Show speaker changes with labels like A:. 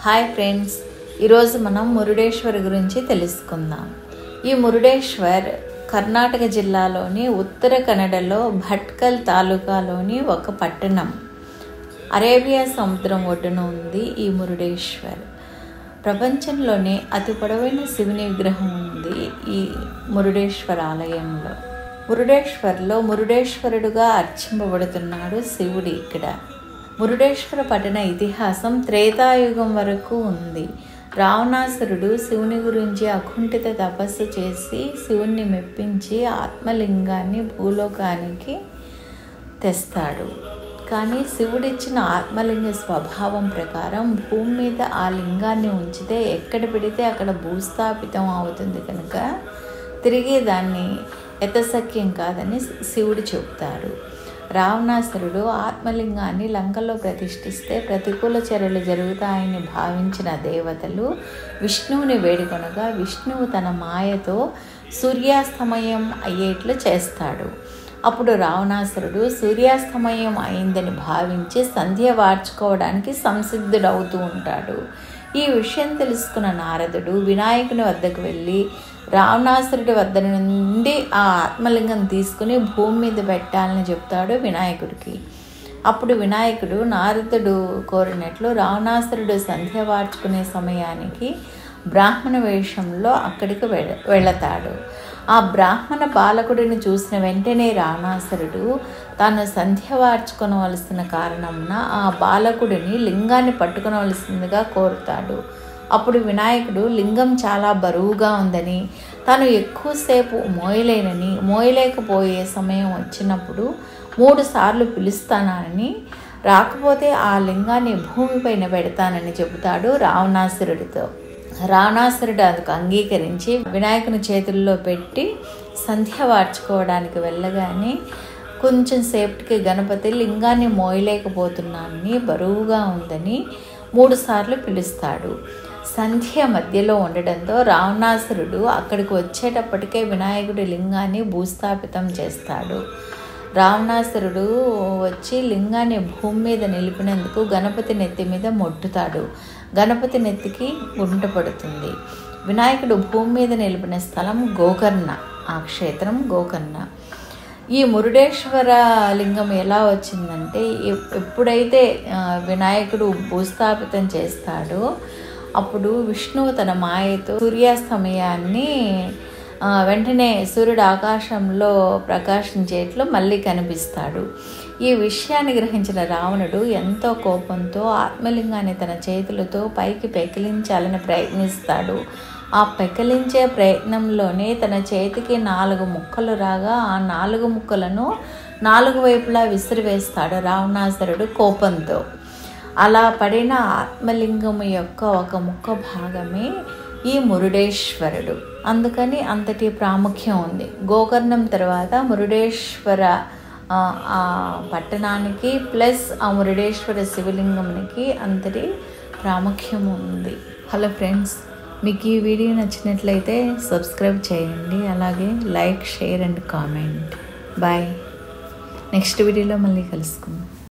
A: Hi friends, ఈరోజు మనం మురుడేశ్వర్ గురించి తెలుసుకుందాం. ఈ మురుడేశ్వర్ కర్ణాటక జిల్లాలోని ఉత్తర కన్నడలో భట్కల్ తాలూకాలోని ఒక పట్టణం. అరేబియా సముద్రం ఒడ్డున ఉంది ఈ మురుడేశ్వర్. ప్రపంచంలోనే అతి పొడవైన శివుని విగ్రహం ఉంది ఈ మురుడేశ్వర ఆలయంలో. మురుడేశ్వర్లో మురుడేశ్వరుడుగా అర్చింపబడుతున్నాడు శివుడు. ఇక్కడ మురుడేశ్వర పట్టణ ఇతిహాసం త్రేతాయుగం వరకు ఉంది. రావణాసురుడు శివుని గురించి అకుంఠిత తపస్సు చేసి శివుణ్ణి మెప్పించి ఆత్మలింగాన్ని భూలోకానికి తెస్తాడు. కానీ శివుడిచ్చిన ఆత్మలింగ స్వభావం ప్రకారం భూమి మీద ఆ లింగాన్ని ఉంచితే ఎక్కడ పెడితే అక్కడ భూస్థాపితం అవుతుంది కనుక తిరిగి దాన్ని ఎతశక్యం కాదని శివుడు చెబుతారు. రావణాసురుడు ఆత్మలింగాన్ని లంకలో ప్రతిష్ఠిస్తే ప్రతికూల చర్యలు జరుగుతాయని భావించిన దేవతలు విష్ణువుని వేడుకొనగా విష్ణువు తన మాయతో సూర్యాస్తమయం అయ్యేట్లు చేస్తాడు. అప్పుడు రావణాసురుడు సూర్యాస్తమయం అయిందని భావించి సంధ్య వార్చుకోవడానికి సంసిద్ధుడవుతూ ఉంటాడు. ఈ విషయం తెలుసుకున్న నారదుడు వినాయకుని వద్దకు వెళ్ళి రావణాసురుడి వద్ద నుండి ఆ ఆత్మలింగం తీసుకుని భూమి మీద పెట్టాలని చెప్తాడు వినాయకుడికి. అప్పుడు వినాయకుడు నారదుడు కోరినట్లు రావణాసురుడు సంధ్య వార్చుకునే సమయానికి బ్రాహ్మణ వేషంలో అక్కడికి వెళతాడు. ఆ బ్రాహ్మణ బాలకుడిని చూసిన వెంటనే రావణాసురుడు తాను సంధ్య వార్చుకొనవలసిన కారణమున ఆ బాలకుడిని లింగాన్ని పట్టుకొనవలసిందిగా కోరుతాడు. అప్పుడు వినాయకుడు లింగం చాలా బరువుగా ఉందని, తాను ఎక్కువసేపు మోయలేకపోయే సమయం వచ్చినప్పుడు 3 సార్లు పిలుస్తానని, రాకపోతే ఆ లింగాన్ని భూమిపైన పెడతానని చెబుతాడు రావణాసురుడితో. రావణాసురుడు అందుకు అంగీకరించి వినాయకుని చేతుల్లో పెట్టి సంధ్య వార్చుకోవడానికి వెళ్ళగానే కొంచెం సేపటికి గణపతి లింగాన్ని మోయలేకపోతున్నానని, బరువుగా ఉందని 3 సార్లు పిలుస్తాడు. సంధ్య మధ్యలో ఉండడంతో రావణాసురుడు అక్కడికి వచ్చేటప్పటికే వినాయకుడి లింగాన్ని భూస్థాపితం చేస్తాడు. రావణాసురుడు వచ్చి లింగాన్ని భూమి మీద నిలిపినందుకు గణపతి నెత్తి మీద మొట్టుతాడు. గణపతి నెత్తికి గుంట పడుతుంది. వినాయకుడు భూమి మీద నిలిపిన స్థలం గోకర్ణ. ఆ క్షేత్రం గోకర్ణ. ఈ మురుడేశ్వర లింగం ఎలా వచ్చిందంటే, ఎప్పుడైతే వినాయకుడు భూస్థాపితం చేస్తాడో అప్పుడు విష్ణువు తన మాయతో సూర్యాస్తమయాన్ని వెంటనే సూర్యుడు ఆకాశంలో ప్రకాశించేట్లు మళ్ళీ కనిపిస్తాడు. ఈ విషయాన్ని గ్రహించిన రావణుడు ఎంతో కోపంతో ఆత్మలింగాన్ని తన చేతులతో పైకి పెకిలించాలని ప్రయత్నిస్తాడు. ఆ పెకిలించే ప్రయత్నంలోనే తన చేతికి 4 ముక్కలు రాగా ఆ 4 ముక్కలను 4 వైపులా విసిరివేస్తాడు రావణాసురుడు కోపంతో. అలా పడిన ఆత్మలింగము యొక్క ఒక ముక్క భాగమే ఈ మురుడేశ్వరుడు. అందుకని అంతటి ప్రాముఖ్యం ఉంది. గోకర్ణం తర్వాత మురుడేశ్వర ఆ పట్టణానికి ప్లస్ ఆ మురుడేశ్వర శివలింగంకి అంతటి ప్రాముఖ్యం ఉంది. హలో ఫ్రెండ్స్, మీకు ఈ వీడియో నచ్చినట్లయితే సబ్స్క్రైబ్ చేయండి. అలాగే like, share and comment. Bye. Next వీడియోలో మళ్ళీ కలుసుకుందాం.